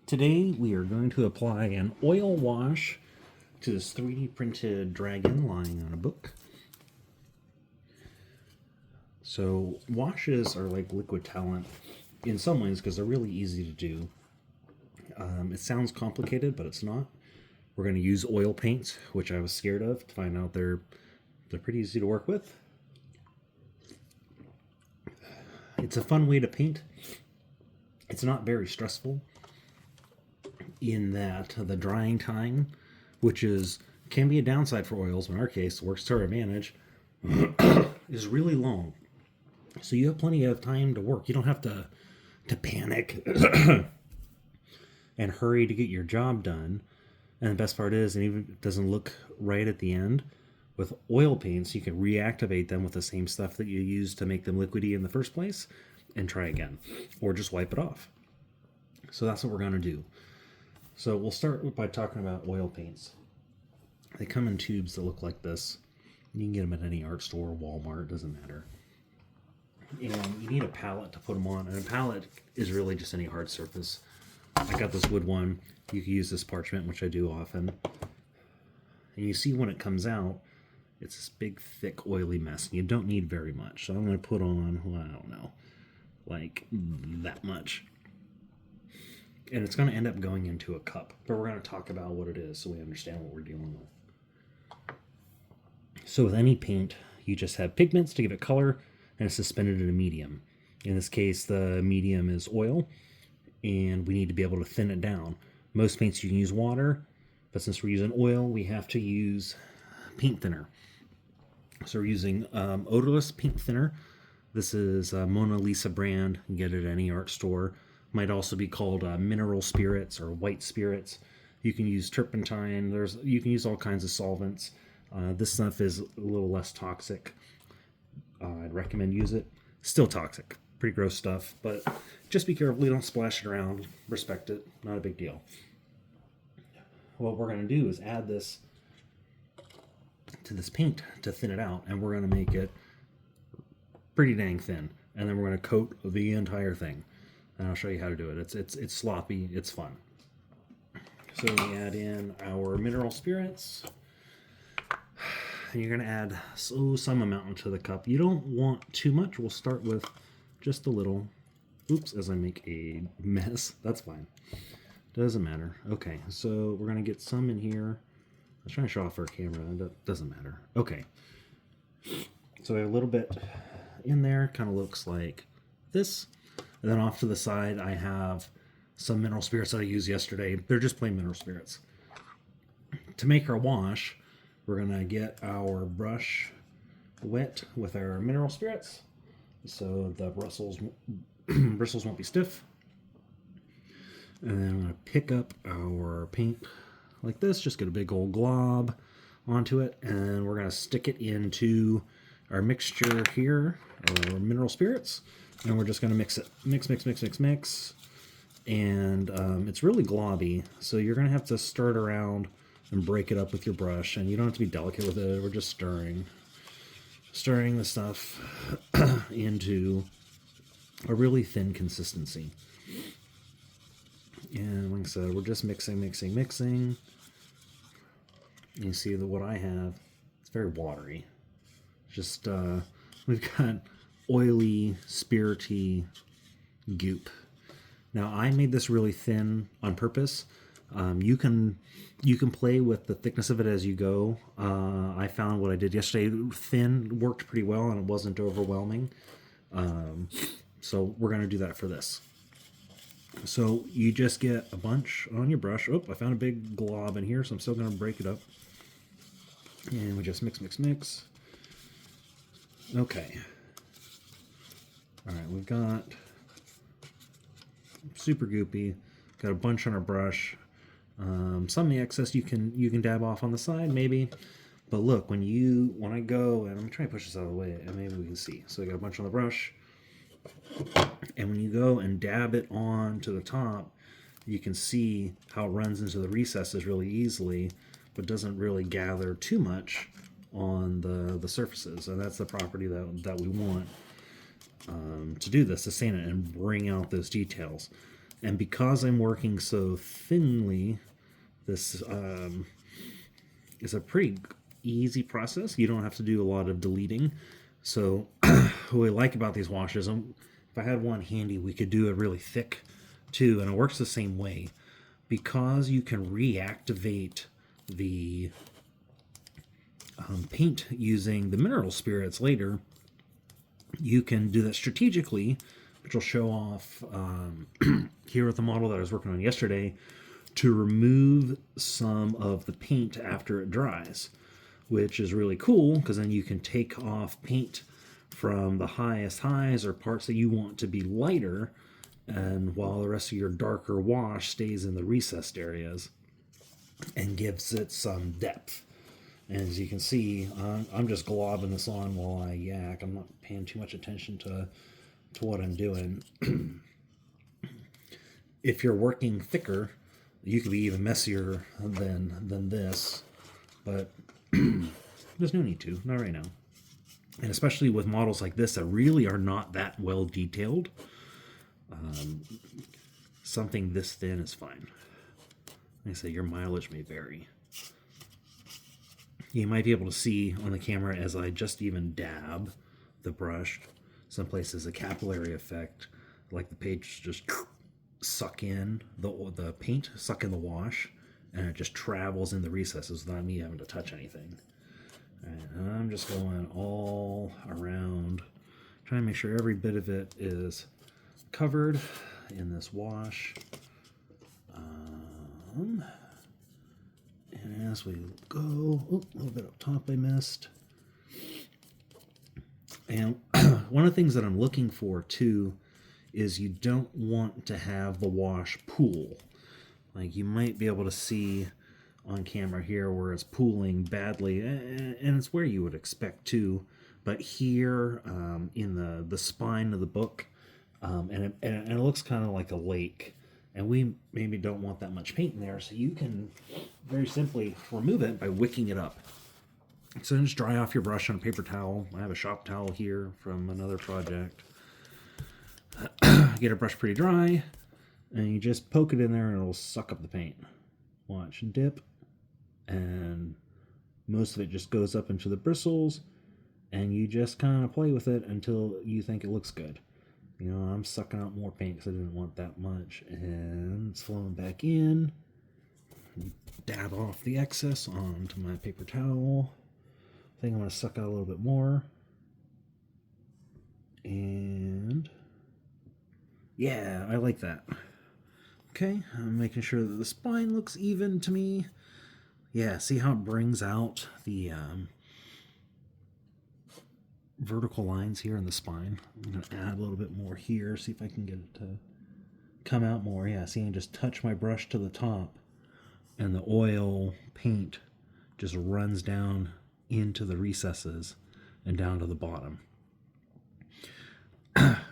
Today we are going to apply an oil wash to this 3D printed dragon lying on a book. So washes are like liquid talent in some ways because they're really easy to do. It sounds complicated, but it's not. We're going to use oil paints, which I was scared of, to find out they're pretty easy to work with. It's a fun way to paint. It's not very stressful in that the drying time, which can be a downside for oils, but in our case works to our advantage, is really long. So you have plenty of time to work. You don't have to panic and hurry to get your job done. And the best part is, and even if it doesn't look right at the end, with oil paints, you can reactivate them with the same stuff that you used to make them liquidy in the first place and try again, or just wipe it off. So that's what we're going to do. So we'll start by talking about oil paints. They come in tubes that look like this. You can get them at any art store, Walmart, doesn't matter. And you need a palette to put them on. And a palette is really just any hard surface. I got this wood one. You can use this parchment, which I do often. And you see when it comes out, it's this big, thick, oily mess. And you don't need very much. So I'm going to put on, well, I don't know, like that much. And it's going to end up going into a cup. But we're going to talk about what it is so we understand what we're dealing with. So with any paint, you just have pigments to give it color, and it's suspended in a medium. In this case, the medium is oil, and we need to be able to thin it down. Most paints you can use water, but since we're using oil, we have to use paint thinner. So we're using odorless paint thinner. This is a Mona Lisa brand. You can get it at any art store. Might also be called mineral spirits or white spirits. You can use turpentine. You can use all kinds of solvents. This stuff is a little less toxic. I'd recommend use it. Still toxic. Pretty gross stuff, but just be careful. You don't splash it around. Respect it. Not a big deal. What we're going to do is add this to this paint to thin it out, and we're going to make it pretty dang thin. And then we're going to coat the entire thing. And I'll show you how to do it. It's sloppy. It's fun. So we add in our mineral spirits. And you're going to add some amount into the cup. You don't want too much. We'll start with just a little. Oops, as I make a mess. That's fine. Doesn't matter. Okay, so we're going to get some in here. I was trying to show off our camera. That doesn't matter. Okay. So we have a little bit in there. Kind of looks like this. And then off to the side, I have some mineral spirits that I used yesterday. They're just plain mineral spirits. To make our wash, we're going to get our brush wet with our mineral spirits so the bristles won't be stiff. And then I'm going to pick up our paint like this. Just get a big old glob onto it. And we're going to stick it into our mixture here, our mineral spirits. And we're just going to mix it. Mix. And it's really globby, so you're going to have to stir it around and break it up with your brush. And you don't have to be delicate with it. We're just stirring the stuff into a really thin consistency. And like I said, we're just mixing. You see that what I have, it's very watery. Just, we've got oily, spirity goop. Now I made this really thin on purpose. You can play with the thickness of it as you go. I found what I did yesterday, thin worked pretty well and it wasn't overwhelming. So we're going to do that for this. So you just get a bunch on your brush. Oh, I found a big glob in here, so I'm still going to break it up. And we just mix. Okay. All right, we've got super goopy. Got a bunch on our brush. Some of the excess you can dab off on the side, maybe. But look, when I go, and I'm trying to push this out of the way, and maybe we can see. So I got a bunch on the brush. And when you go and dab it on to the top, you can see how it runs into the recesses really easily, but doesn't really gather too much on the surfaces. And that's the property that we want to do this, to stain it and bring out those details. And because I'm working so thinly, this is a pretty easy process. You don't have to do a lot of deleting. So what I like about these washes, if I had one handy, we could do it really thick too, and it works the same way. Because you can reactivate the paint using the mineral spirits later, you can do that strategically, which will show off here with the model that I was working on yesterday, to remove some of the paint after it dries, which is really cool because then you can take off paint from the highest highs or parts that you want to be lighter, and while the rest of your darker wash stays in the recessed areas and gives it some depth. And as you can see, I'm just globbing this on while I yak. I'm not paying too much attention to what I'm doing. If you're working thicker, you could be even messier than this, but there's no need to, not right now. And especially with models like this that really are not that well detailed, something this thin is fine. Like I say, your mileage may vary. You might be able to see on the camera as I just even dab the brush. Some places a capillary effect, like the page just suck in the paint, suck in the wash, and it just travels in the recesses without me having to touch anything. And I'm just going all around, trying to make sure every bit of it is covered in this wash. And as we go, a little bit up top I missed. And one of the things that I'm looking for too is you don't want to have the wash pool. Like you might be able to see on camera here where it's pooling badly, and it's where you would expect to, but here in the spine of the book, and it looks kind of like a lake, and we maybe don't want that much paint in there, so you can very simply remove it by wicking it up. So just dry off your brush on a paper towel. I have a shop towel here from another project. Get a brush pretty dry, and you just poke it in there and it'll suck up the paint. Watch, dip, and most of it just goes up into the bristles, and you just kind of play with it until you think it looks good. You know, I'm sucking out more paint because I didn't want that much, and it's flowing back in. Dab off the excess onto my paper towel. I think I'm going to suck out a little bit more. And yeah, I like that. Okay, I'm making sure that the spine looks even to me. Yeah, see how it brings out the vertical lines here in the spine. I'm going to add a little bit more here, see if I can get it to come out more. Yeah, see, I can just touch my brush to the top, and the oil paint just runs down into the recesses and down to the bottom.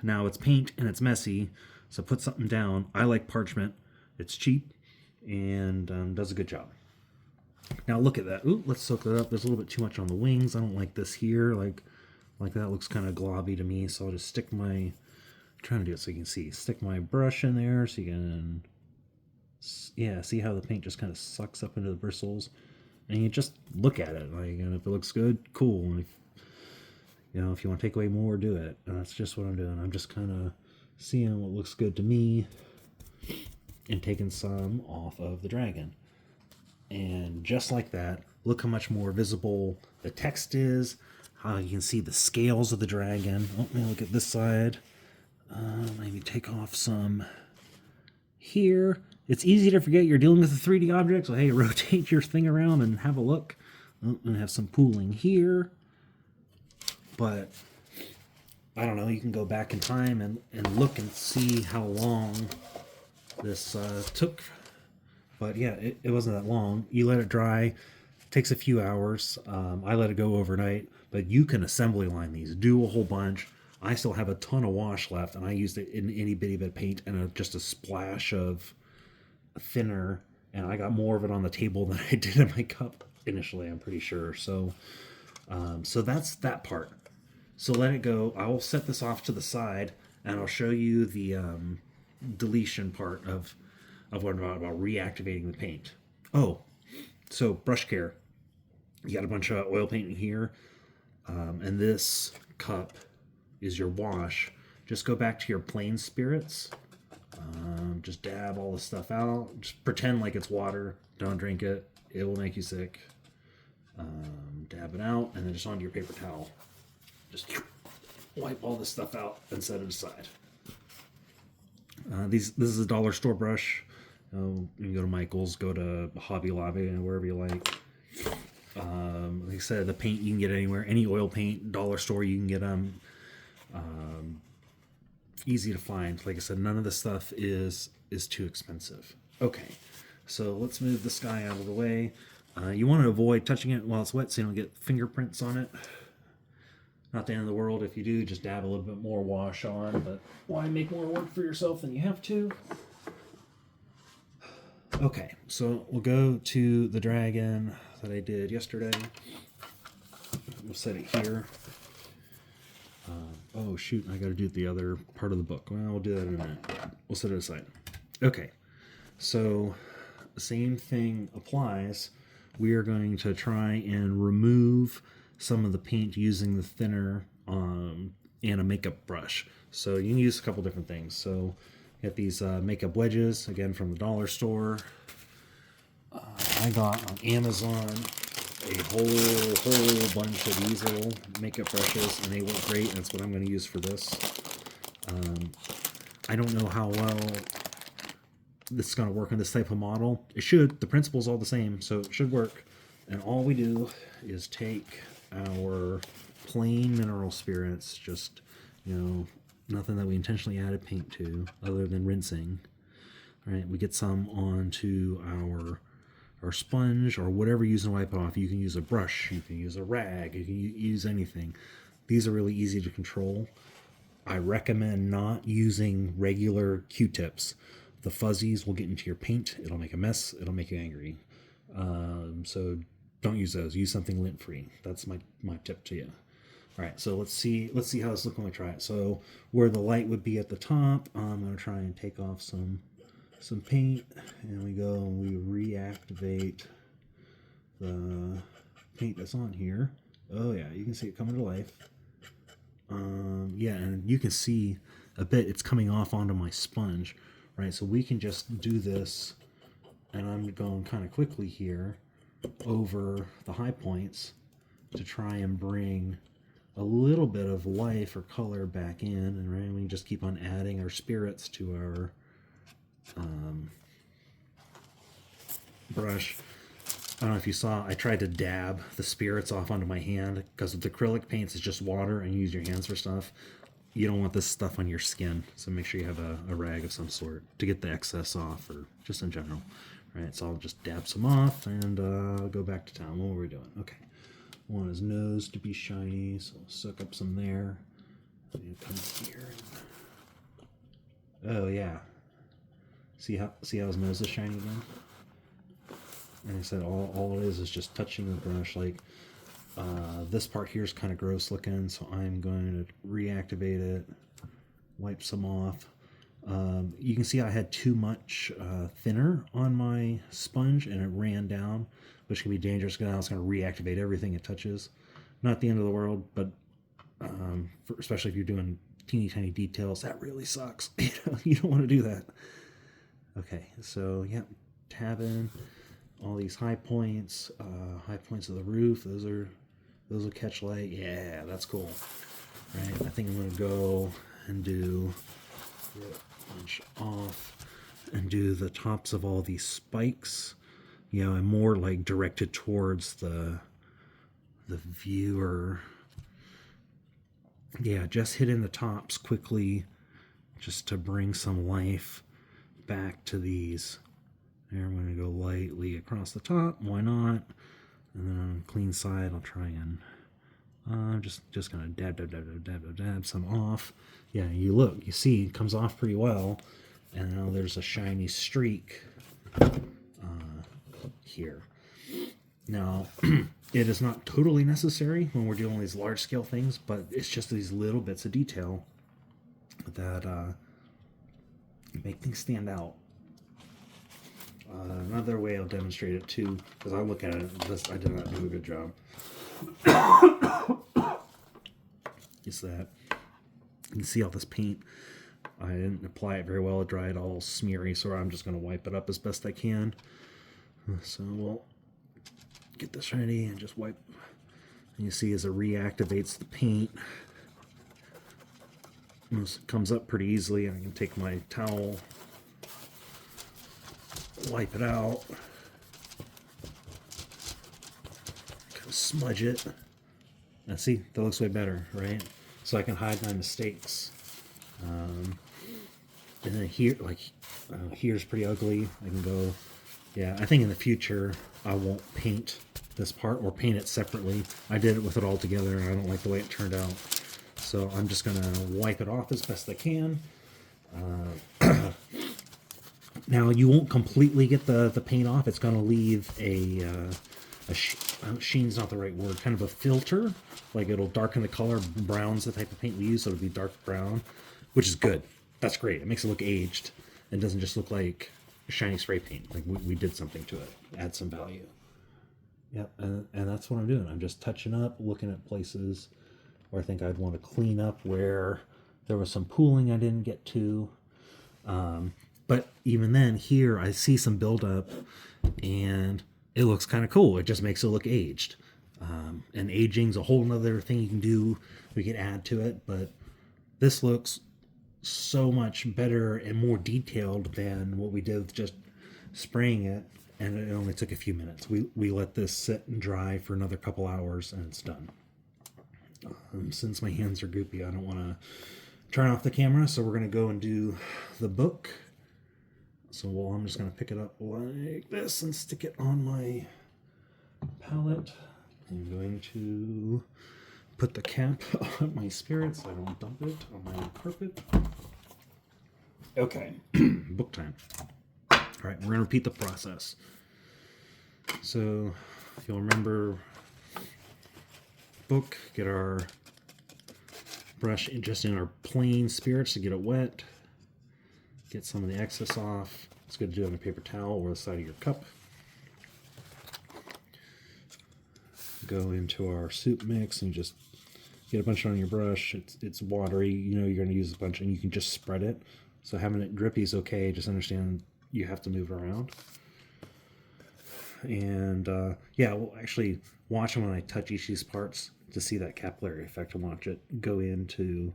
Now it's paint and it's messy, so put something down. I like parchment. It's cheap and does a good job. Now look at that. Ooh, let's soak that up. There's a little bit too much on the wings. I don't like this here. Like that looks kind of globby to me, so I'll just stick my, I'm trying to do it so you can see. Stick my brush in there so you can, yeah, see how the paint just kind of sucks up into the bristles. And you just look at it, like, and if it looks good, cool. And if you want to take away more, do it. And that's just what I'm doing. I'm just kind of seeing what looks good to me and taking some off of the dragon. And just like that, look how much more visible the text is, how you can see the scales of the dragon. Oh, let me look at this side. Maybe take off some here. It's easy to forget you're dealing with a 3D object, so hey, rotate your thing around and have a look. Oh, and have some pooling here. But I don't know, you can go back in time and look and see how long this took. But yeah, it wasn't that long. You let it dry, takes a few hours. I let it go overnight, but you can assembly line these, do a whole bunch. I still have a ton of wash left, and I used it in any bitty bit of paint and just a splash of thinner, and I got more of it on the table than I did in my cup initially, I'm pretty sure. So that's that part. So let it go. I will set this off to the side, and I'll show you the deletion part of what about reactivating the paint. Oh, so brush care. You got a bunch of oil paint in here, and this cup is your wash. Just go back to your plain spirits. Just dab all the stuff out. Just pretend like it's water. Don't drink it. It will make you sick. Dab it out, and then just onto your paper towel. Just wipe all this stuff out and set it aside. This is a dollar store brush. You can go to Michael's, go to Hobby Lobby, and wherever you like. Like I said, the paint you can get anywhere. Any oil paint, dollar store, you can get them. Easy to find. Like I said, none of this stuff is too expensive. Okay, so let's move this guy out of the way. You want to avoid touching it while it's wet so you don't get fingerprints on it. Not the end of the world if you do. Just dab a little bit more wash on, but why make more work for yourself than you have to? Okay, so we'll go to the dragon that I did yesterday. We'll set it here. Oh shoot, I gotta do the other part of the book. Well, we'll do that in a minute. We'll set it aside. Okay, so the same thing applies. We are going to try and remove some of the paint using the thinner and a makeup brush. So you can use a couple different things. So get these makeup wedges, again from the dollar store. I got on Amazon a whole bunch of these little makeup brushes, and they work great. That's what I'm going to use for this. I don't know how well this is going to work on this type of model. It should. The principle's all the same, so it should work. And all we do is take our plain mineral spirits, just, nothing that we intentionally added paint to other than rinsing. All right, we get some onto our sponge or whatever you're using to wipe it off. You can use a brush, you can use a rag, you can use anything. These are really easy to control. I recommend not using regular Q-tips. The fuzzies will get into your paint. It'll make a mess. It'll make you angry. So don't use those. Use something lint-free. That's my tip to you. All right, so let's see how this looks when we try it. So where the light would be at the top, I'm going to try and take off some paint, and we go and we reactivate the paint that's on here. Oh yeah, you can see it coming to life. Yeah, and you can see a bit it's coming off onto my sponge, right? So we can just do this, and I'm going kind of quickly here over the high points to try and bring a little bit of life or color back in, and right, we can just keep on adding our spirits to our brush. I don't know if you saw, I tried to dab the spirits off onto my hand because with acrylic paints, it's just water and you use your hands for stuff. You don't want this stuff on your skin, so make sure you have a rag of some sort to get the excess off, or just in general. All right, so I'll just dab some off and go back to town. What were we doing? Okay, I want his nose to be shiny, so I'll suck up some there. Come here. Oh yeah. See how his nose is shiny again? And I said all it is just touching the brush. Like this part here is kind of gross looking, so I'm going to reactivate it, wipe some off. You can see I had too much thinner on my sponge, and it ran down, which can be dangerous because now it's going to reactivate everything it touches. Not the end of the world, but especially if you're doing teeny tiny details, that really sucks. You don't want to do that. Okay, so yeah, tabbing all these high points of the roof. Those will catch light. Yeah, that's cool. Right, I think I'm gonna go and do punch off and do the tops of all these spikes. And more like directed towards the viewer. Yeah, just hitting the tops quickly, just to bring some life back to these. There, I'm going to go lightly across the top. Why not? And then on the clean side, I'll try and just going to dab some off. Yeah, you see, it comes off pretty well. And now there's a shiny streak here. Now, it is not totally necessary when we're doing these large-scale things, but it's just these little bits of detail that make things stand out. Another way I'll demonstrate it too, because I look at it, this I did not do a good job. Is that you can see all this paint. I didn't apply it very well. It dried all smeary, so I'm just going to wipe it up as best I can. So we'll get this ready and just wipe. And you see as it reactivates the paint, it comes up pretty easily. I can take my towel, wipe it out, kind of smudge it. Now see, that looks way better, right? So I can hide my mistakes. And then here, like, here's pretty ugly. I can go, yeah, I think in the future I won't paint this part or paint it separately. I did it with it all together and I don't like the way it turned out. So I'm just going to wipe it off as best I can. Now you won't completely get the paint off. It's going to leave sheen's not the right word, kind of a filter. Like it'll darken the color. Brown's the type of paint we use, so it'll be dark brown, which is good. That's great. It makes it look aged. It doesn't just look like shiny spray paint. Like we did something to it, add some value. Yep, and that's what I'm doing. I'm just touching up, looking at places where I think I'd want to clean up where there was some pooling I didn't get to. But even then, here I see some buildup, and it looks kind of cool. It just makes it look aged. And aging's a whole nother thing you can do. We can add to it, but this looks so much better and more detailed than what we did with just spraying it, and it only took a few minutes. We let this sit and dry for another couple hours, and it's done. Since my hands are goopy, I don't want to turn off the camera, so we're going to go and do the book. So I'm just going to pick it up like this and stick it on my palette. I'm going to put the cap on my spirit so I don't dump it on my carpet. Okay, book time. All right, we're going to repeat the process. So if you'll remember, book, get our brush just in our plain spirits to get it wet. Get some of the excess off. It's good to do it on a paper towel or the side of your cup. Go into our soup mix and just get a bunch on your brush. It's watery. You know you're going to use a bunch, and you can just spread it. So having it drippy is okay. Just understand you have to move it around. And yeah, well, actually watch when I touch each of these parts to see that capillary effect, and watch it go into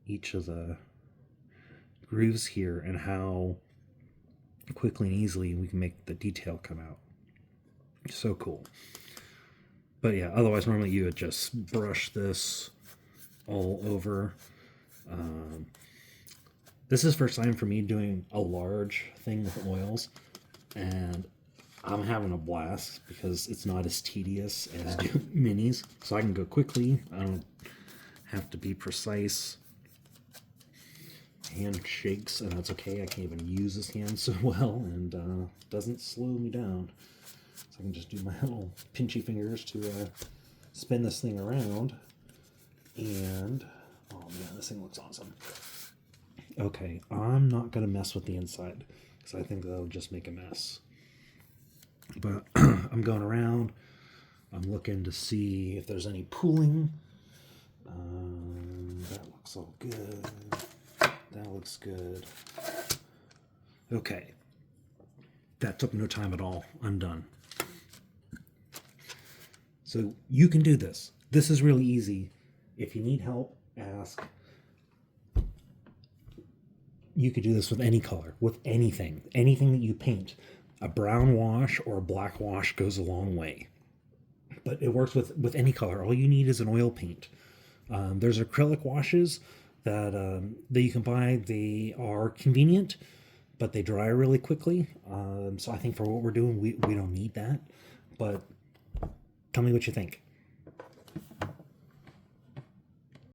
each of the grooves here and how quickly and easily we can make the detail come out. So cool. But yeah, otherwise normally you would just brush this all over. This is first time for me doing a large thing with oils, and I'm having a blast because it's not as tedious as doing minis, so I can go quickly. I don't have to be precise. Hand shakes, and that's okay. I can't even use this hand so well, and doesn't slow me down. So I can just do my little pinchy fingers to spin this thing around. And, oh man, this thing looks awesome. Okay, I'm not going to mess with the inside, because I think that'll just make a mess. But I'm going around. I'm looking to see if there's any pooling. That looks all good. That looks good. Okay. That took no time at all. I'm done. So you can do this. This is really easy. If you need help, ask. You could do this with any color, with anything. Anything that you paint. A brown wash or a black wash goes a long way. But it works with any color. All you need is an oil paint. There's acrylic washes that you can buy. They are convenient, but they dry really quickly. So I think for what we're doing, we don't need that. But tell me what you think.